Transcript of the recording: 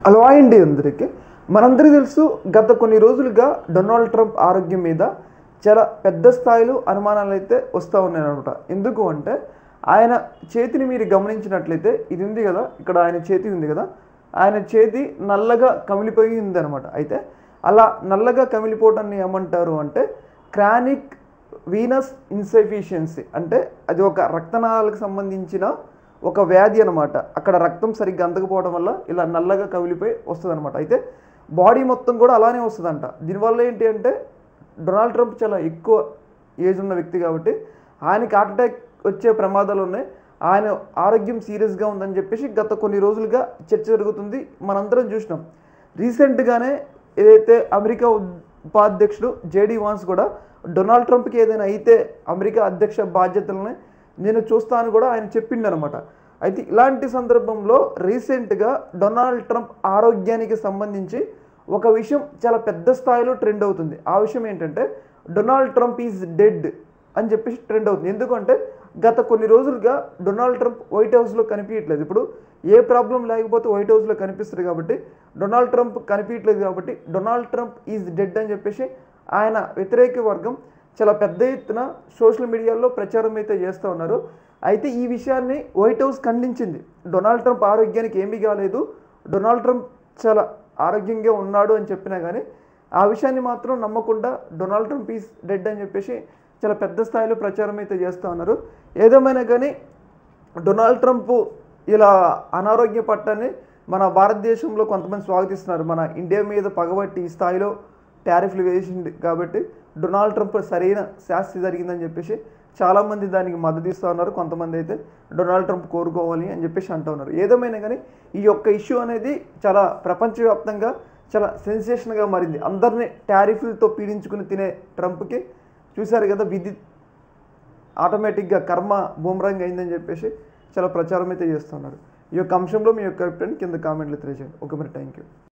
Hello అండి అందరికీ. మనందరికీ తెలుసు, గత కొన్ని రోజులుగా డొనాల్డ్ ట్రంప్ ఆరోగ్యం మీద చాలా పెద్ద స్థాయిలో అనుమానాలు అయితే వస్తూ ఉన్నాయన్నమాట. ఎందుకు అంటే ఆయన చేతిని మీరు గమనించినట్లయితే ఇది ఉంది కదా, ఇక్కడ ఆయన చేతి ఉంది కదా, ఆయన చేతి నల్లగా కమిలిపోయి ఉందన్నమాట. అయితే అలా నల్లగా కమిలిపోవటాన్ని ఏమంటారు అంటే క్రానిక్ వీనస్ ఇన్సఫిషియన్సీ, అంటే అది ఒక రక్తనాళాలకు సంబంధించిన ఒక వ్యాధి అనమాట. అక్కడ రక్తం సరిగ్గా అందకపోవడం వల్ల ఇలా నల్లగా కవిలిపోయి వస్తుంది అనమాట. అయితే బాడీ మొత్తం కూడా అలానే వస్తుందంట. దీనివల్ల ఏంటి అంటే డొనాల్డ్ ట్రంప్ చాలా ఎక్కువ ఏజ్ ఉన్న వ్యక్తి కాబట్టి ఆయనకి హార్ట్ అటాక్ వచ్చే ప్రమాదాలు ఉన్నాయి. ఆయన ఆరోగ్యం సీరియస్గా ఉందని చెప్పేసి గత కొన్ని రోజులుగా చర్చ జరుగుతుంది. మనందరం చూసినాం. రీసెంట్గానే ఏదైతే అమెరికా ఉపాధ్యక్షుడు జేడీ వాన్స్ కూడా డొనాల్డ్ ట్రంప్కి ఏదైనా అయితే అమెరికా అధ్యక్ష బాధ్యతలని నేను చూస్తాను కూడా ఆయన చెప్పిండనమాట. అయితే ఇలాంటి సందర్భంలో రీసెంట్గా డొనాల్డ్ ట్రంప్ ఆరోగ్యానికి సంబంధించి ఒక విషయం చాలా పెద్ద స్థాయిలో ట్రెండ్ అవుతుంది. ఆ విషయం ఏంటంటే డొనాల్డ్ ట్రంప్ ఈజ్ డెడ్ అని చెప్పేసి ట్రెండ్ అవుతుంది. ఎందుకంటే గత కొన్ని రోజులుగా డొనాల్డ్ ట్రంప్ వైట్ హౌస్లో కనిపించట్లేదు. ఇప్పుడు ఏ ప్రాబ్లం లేకపోతే వైట్ హౌస్లో కనిపిస్తుంది కాబట్టి డొనాల్డ్ ట్రంప్ కనిపించట్లేదు కాబట్టి డొనాల్డ్ ట్రంప్ ఈజ్ డెడ్ అని చెప్పేసి ఆయన వ్యతిరేక వర్గం చాలా పెద్ద ఎత్తున సోషల్ మీడియాలో ప్రచారం అయితే చేస్తూ ఉన్నారు. అయితే ఈ విషయాన్ని వైట్ హౌస్ ఖండించింది. డొనాల్డ్ ట్రంప్ ఆరోగ్యానికి ఏమీ కాలేదు, డొనాల్డ్ ట్రంప్ చాలా ఆరోగ్యంగా ఉన్నాడు అని చెప్పినా కానీ ఆ విషయాన్ని మాత్రం నమ్మకుండా డొనాల్డ్ ట్రంప్ ఈజ్ డెడ్ అని చెప్పేసి చాలా పెద్ద స్థాయిలో ప్రచారం అయితే చేస్తూ ఉన్నారు. ఏదేమైనా కానీ డొనాల్డ్ ట్రంప్ ఇలా అనారోగ్య పట్టాన్ని మన భారతదేశంలో కొంతమంది స్వాగతిస్తున్నారు. మన ఇండియా మీద పగబట్టి ఈ స్థాయిలో టారిఫ్లు వేసింది కాబట్టి డొనాల్డ్ ట్రంప్ సరైన శాస్తి జరిగిందని చెప్పేసి చాలామంది దానికి మద్దతు ఇస్తూ ఉన్నారు. కొంతమంది అయితే డొనాల్డ్ ట్రంప్ కోరుకోవాలి అని చెప్పేసి అంటూ ఉన్నారు. ఏదేమైనా కానీ ఈ యొక్క ఇష్యూ అనేది చాలా ప్రపంచవ్యాప్తంగా చాలా సెన్సేషన్గా మారింది. అందరినీ టారిఫ్లతో పీడించుకుని తినే ట్రంప్కి చూశారు కదా, విధి ఆటోమేటిక్గా కర్మ బూమరాంగ్ అయిందని చెప్పేసి చాలా ప్రచారం అయితే చేస్తున్నారు. ఈ యొక్క అంశంలో మీ యొక్క అభిప్రాయాన్ని కింద కామెంట్లు తెలియజేయండి. ఓకే మరి, థ్యాంక్ యూ.